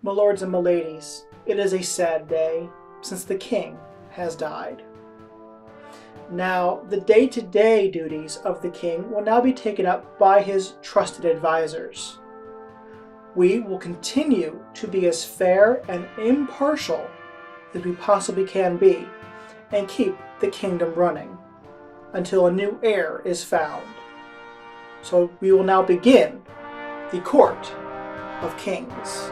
My lords and my ladies, it is a sad day since the king has died. Now, the day-to-day duties of the king will now be taken up by his trusted advisors. We will continue to be as fair and impartial as we possibly can be and keep the kingdom running until a new heir is found. So we will now begin the Court of Kings.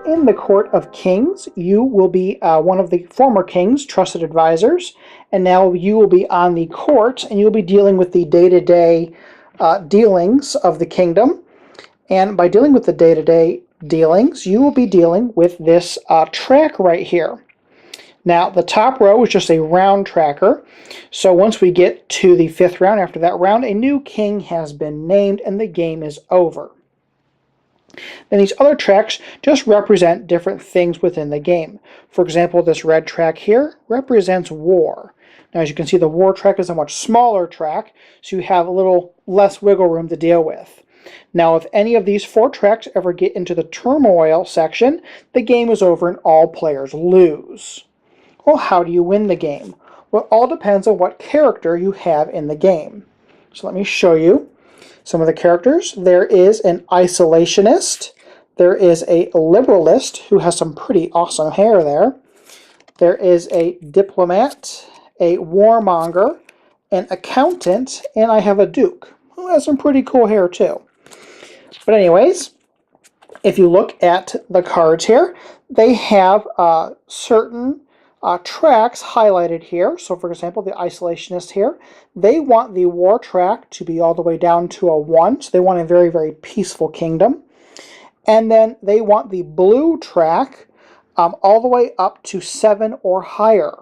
In the Court of Kings, you will be one of the former king's trusted advisors, and now you will be on the court, and you'll be dealing with the day-to-day dealings of the kingdom. And by dealing with the day-to-day dealings, you will be dealing with this track right here. Now, the top row is just a round tracker, so once we get to the 5th round, after that round, a new king has been named, and the game is over. Then these other tracks just represent different things within the game. For example, this red track here represents war. Now, as you can see, the war track is a much smaller track, so you have a little less wiggle room to deal with. Now, if any of these 4 tracks ever get into the turmoil section, the game is over and all players lose. Well, how do you win the game? Well, it all depends on what character you have in the game. So let me show you some of the characters. There is an isolationist. There is a liberalist who has some pretty awesome hair there. There is a diplomat, a warmonger, an accountant, and I have a duke who has some pretty cool hair too. But anyways, if you look at the cards here, they have certain tracks highlighted here. So for example, the isolationist here, they want the war track to be all the way down to a 1. So they want a very, very peaceful kingdom. And then they want the blue track all the way up to 7 or higher,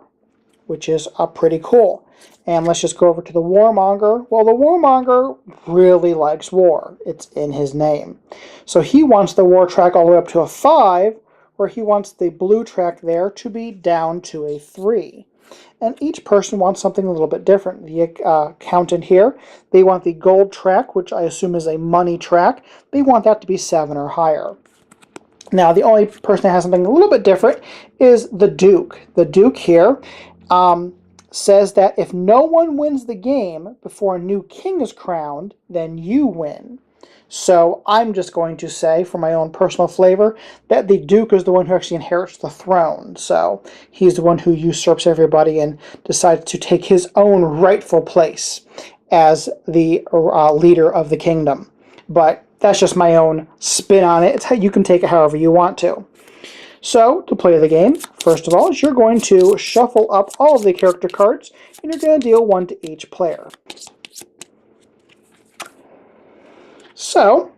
which is pretty cool. And let's just go over to the warmonger. Well, the warmonger really likes war. It's in his name. So he wants the war track all the way up to a 5, where he wants the blue track there to be down to a 3. And each person wants something a little bit different. The accountant here, they want the gold track, which I assume is a money track. They want that to be 7 or higher. Now, the only person that has something a little bit different is the duke. The duke here says that if no one wins the game before a new king is crowned, then you win. So I'm just going to say, for my own personal flavor, that the duke is the one who actually inherits the throne. So he's the one who usurps everybody and decides to take his own rightful place as the leader of the kingdom. But that's just my own spin on it. It's how you can take it however you want to. So, to play the game, first of all, you're going to shuffle up all of the character cards, and you're going to deal 1 to each player. So,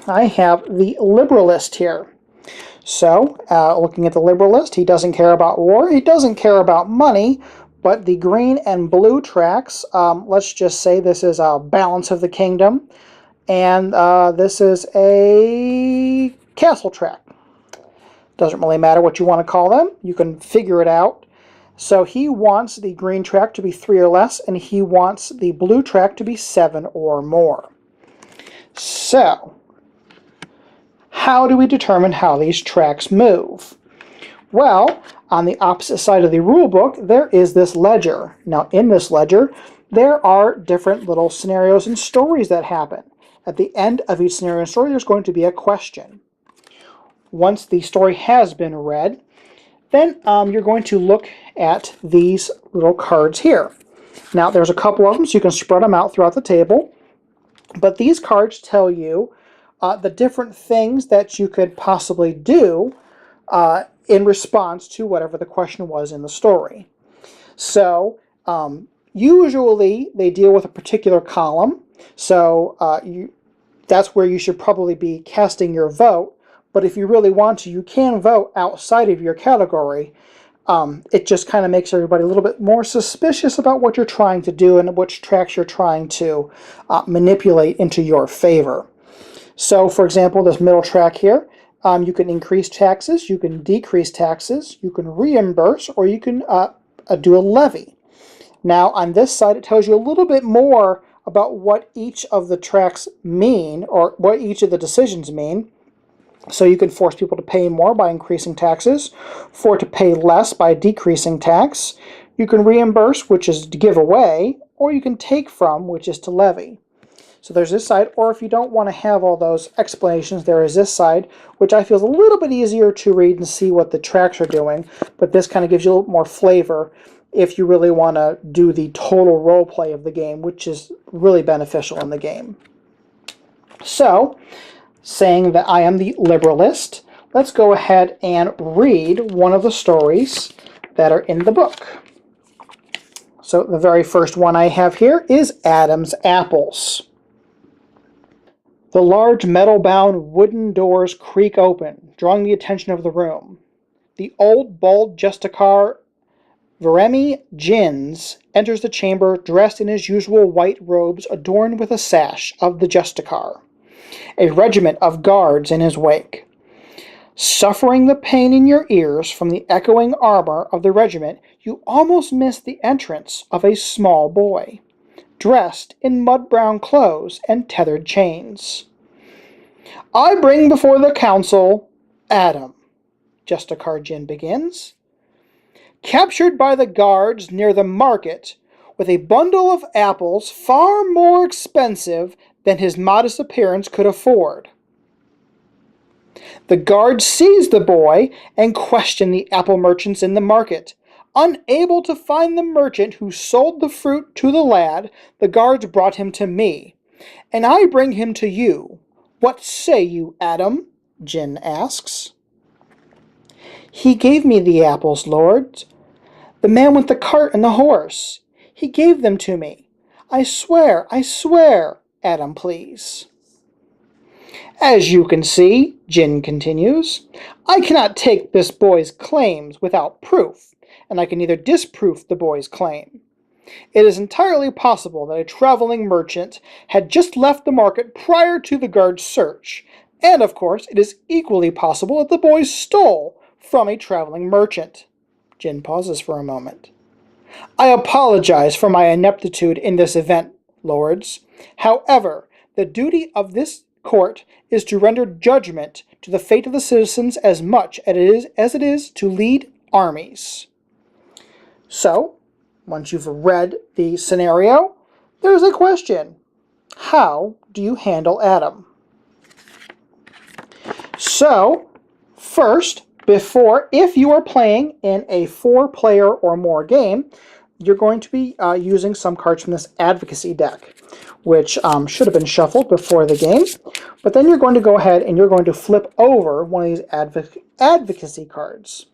I have the liberalist here. So, looking at the liberalist, he doesn't care about war, he doesn't care about money, but the green and blue tracks, let's just say this is a balance of the kingdom, and this is a castle track. Doesn't really matter what you want to call them, you can figure it out. So he wants the green track to be 3 or less, and he wants the blue track to be 7 or more. So, how do we determine how these tracks move? Well, on the opposite side of the rule book, there is this ledger. Now, in this ledger, there are different little scenarios and stories that happen. At the end of each scenario and story, there's going to be a question. Once the story has been read, then you're going to look at these little cards here. Now, there's a couple of them, so you can spread them out throughout the table. But these cards tell you the different things that you could possibly do in response to whatever the question was in the story. So, usually they deal with a particular column, so that's where you should probably be casting your vote. But if you really want to, you can vote outside of your category. It just kind of makes everybody a little bit more suspicious about what you're trying to do and which tracks you're trying to manipulate into your favor. So, for example, this middle track here, You can increase taxes, you can decrease taxes, you can reimburse, or you can do a levy. Now on this side it tells you a little bit more about what each of the tracks mean, or what each of the decisions mean. So you can force people to pay more by increasing taxes, for to pay less by decreasing tax. You can reimburse, which is to give away, or you can take from, which is to levy. So there's this side, or if you don't want to have all those explanations, there is this side, which I feel is a little bit easier to read and see what the tracks are doing, but this kind of gives you a little more flavor if you really want to do the total role play of the game, which is really beneficial in the game. So, saying that I am the liberalist, let's go ahead and read one of the stories that are in the book. So the very first one I have here is Adam's Apples. The large metal-bound wooden doors creak open, drawing the attention of the room. The old, bald Justicar Veremi Jins enters the chamber dressed in his usual white robes adorned with a sash of the Justicar, a regiment of guards in his wake. Suffering the pain in your ears from the echoing armor of the regiment, you almost miss the entrance of a small boy, dressed in mud-brown clothes and tethered chains. I bring before the council Adam, Justicar Jin begins. Captured by the guards near the market with a bundle of apples far more expensive than his modest appearance could afford. The guards seized the boy and questioned the apple merchants in the market. Unable to find the merchant who sold the fruit to the lad, the guards brought him to me, and I bring him to you. What say you, Adam? Jin asks. He gave me the apples, lord. The man with the cart and the horse. He gave them to me. I swear, Adam, please. As you can see, Jin continues, I cannot take this boy's claims without proof, and I can neither disprove the boy's claim. It is entirely possible that a traveling merchant had just left the market prior to the guard's search, and of course it is equally possible that the boy stole from a traveling merchant. Jin pauses for a moment. I apologize for my ineptitude in this event, lords. However, the duty of this court is to render judgment to the fate of the citizens as much as it is to lead armies. So, once you've read the scenario, there's a question. How do you handle Adam? So, first, if you are playing in a 4-player or more game, you're going to be using some cards from this advocacy deck, which should have been shuffled before the game. But then you're going to go ahead and you're going to flip over one of these advocacy cards.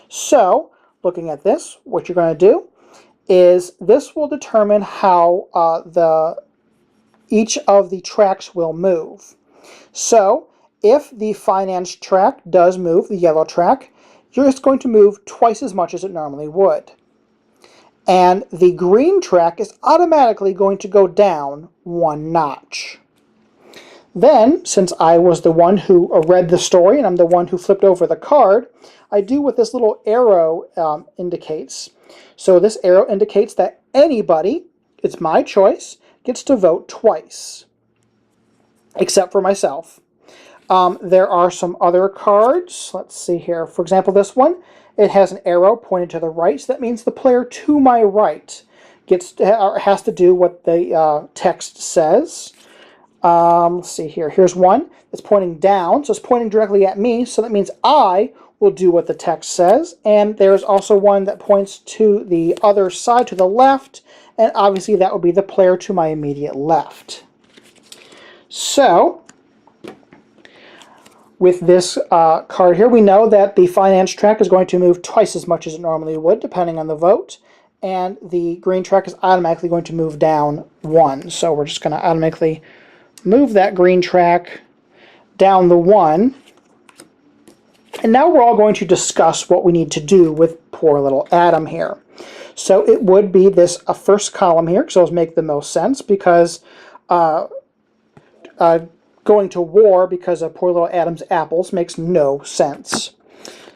So, looking at this, what you're going to do is this will determine how each of the tracks will move. So, if the finance track does move, the yellow track, you're just going to move twice as much as it normally would. And the green track is automatically going to go down 1 notch. Then, since I was the one who read the story and I'm the one who flipped over the card, I do what this little arrow indicates. So this arrow indicates that anybody, it's my choice, gets to vote twice, except for myself. There are some other cards. Let's see here. For example, this one, it has an arrow pointed to the right, so that means the player to my right has to do what the text says. Let's see here. Here's one that's pointing down, so it's pointing directly at me, so that means I will do what the text says. And there's also one that points to the other side, to the left, and obviously that would be the player to my immediate left. So, with this card here, we know that the finance track is going to move twice as much as it normally would, depending on the vote, and the green track is automatically going to move down 1. So we're just going to automatically move that green track down the 1. And now we're all going to discuss what we need to do with poor little Adam here. So it would be this first column here, because those make the most sense, because going to war because of poor little Adam's apples makes no sense.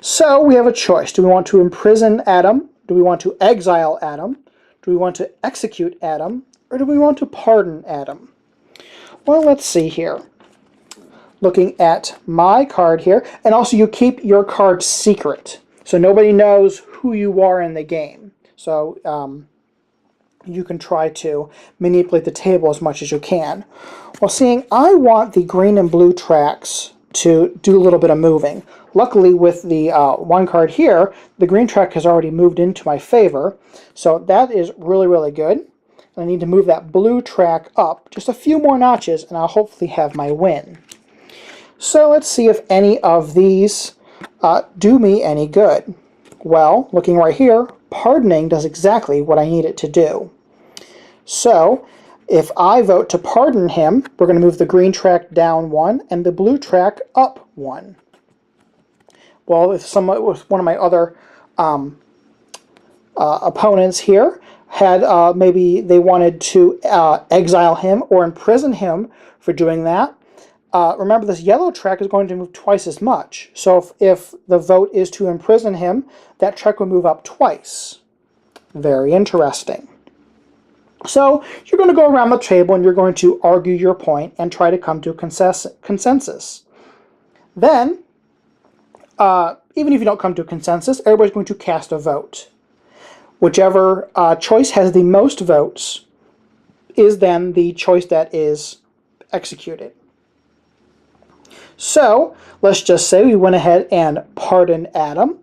So we have a choice. Do we want to imprison Adam? Do we want to exile Adam? Do we want to execute Adam? Or do we want to pardon Adam? Well, let's see here. Looking at my card here, and also you keep your card secret, so nobody knows who you are in the game. So you can try to manipulate the table as much as you can. Well, seeing I want the green and blue tracks to do a little bit of moving. Luckily, with the one card here, the green track has already moved into my favor, so that is really, really good. And I need to move that blue track up just a few more notches, and I'll hopefully have my win. So let's see if any of these do me any good. Well, looking right here, pardoning does exactly what I need it to do. So if I vote to pardon him, we're going to move the green track down 1 and the blue track up 1. Well, if one of my other opponents here had maybe they wanted to exile him or imprison him for doing that, remember this yellow track is going to move twice as much. So if the vote is to imprison him, that track will move up twice. Very interesting. So you're going to go around the table and you're going to argue your point and try to come to a consensus. Then, even if you don't come to a consensus, everybody's going to cast a vote. Whichever choice has the most votes is then the choice that is executed. So let's just say we went ahead and pardoned Adam.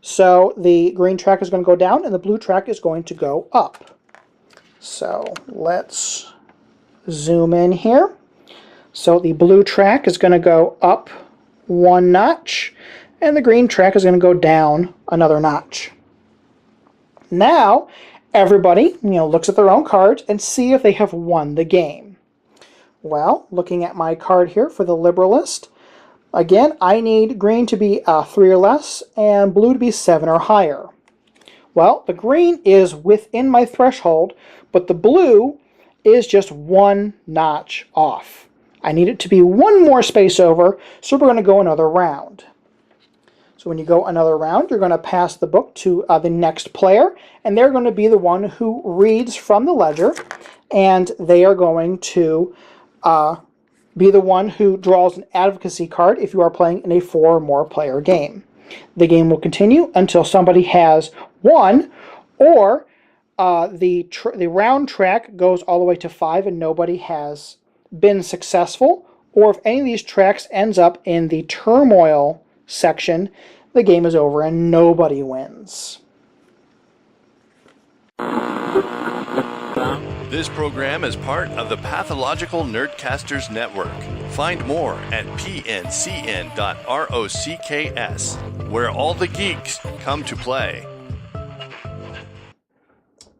So the green track is going to go down and the blue track is going to go up. So let's zoom in here. So the blue track is going to go up 1 notch and the green track is going to go down another notch. Now everybody, looks at their own cards and see if they have won the game. Well, looking at my card here for the Liberalist, again, I need green to be 3 or less and blue to be 7 or higher. Well, the green is within my threshold, but the blue is just 1 notch off. I need it to be 1 more space over, so we're going to go another round. So when you go another round, you're going to pass the book to the next player, and they're going to be the one who reads from the ledger, and they are going to be the one who draws an advocacy card if you are playing in a 4 or more player game. The game will continue until somebody has won, or the round track goes all the way to 5 and nobody has been successful, or if any of these tracks ends up in the turmoil section, the game is over and nobody wins. This program is part of the Pathological Nerdcasters Network. Find more at pncn.rocks, where all the geeks come to play.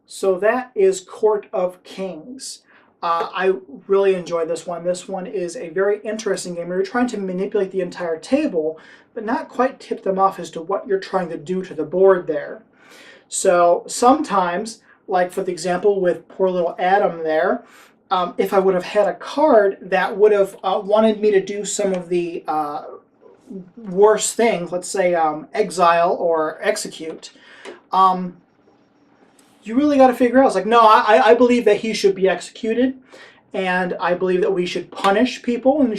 So that is Court of Kings. I really enjoyed this one. This one is a very interesting game where you're trying to manipulate the entire table, but not quite tip them off as to what you're trying to do to the board there. So sometimes, like for the example with poor little Adam there, if I would have had a card that would have wanted me to do some of the worse things, let's say exile or execute, you really got to figure out, it's like, no, I believe that he should be executed, and I believe that we should punish people, and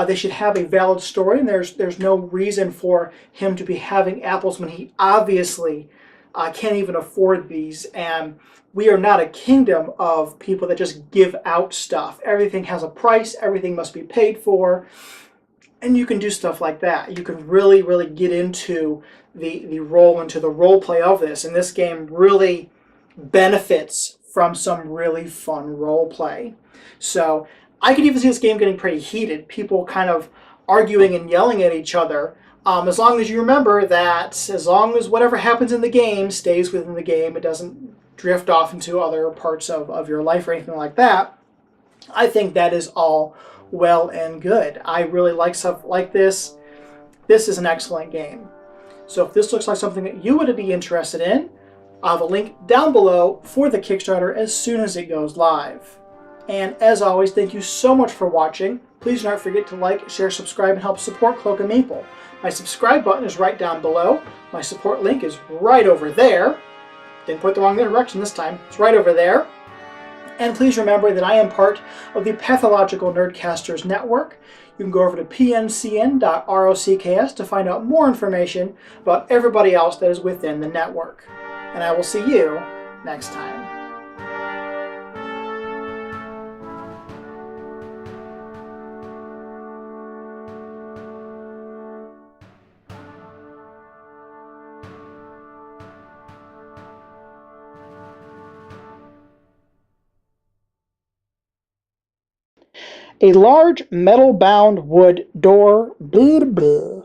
they should have a valid story, and there's no reason for him to be having apples when he obviously can't even afford these, and we are not a kingdom of people that just give out stuff. Everything has a price, everything must be paid for, and you can do stuff like that. You can really, really get into the role play of this, and this game really benefits from some really fun role play. So I could even see this game getting pretty heated, people kind of arguing and yelling at each other, as long as you remember that as long as whatever happens in the game stays within the game, it doesn't drift off into other parts of your life or anything like that, I think that is all well and good. I really like stuff like this. This is an excellent game. So if this looks like something that you would be interested in, I'll have a link down below for the Kickstarter as soon as it goes live. And as always, thank you so much for watching. Please do not forget to like, share, subscribe, and help support Cloak and Meeple. My subscribe button is right down below. My support link is right over there. Didn't put the wrong direction this time. It's right over there. And please remember that I am part of the Pathological Nerdcasters Network. You can go over to pncn.rocks to find out more information about everybody else that is within the network. And I will see you next time. A large metal-bound wood door. Blah, blah.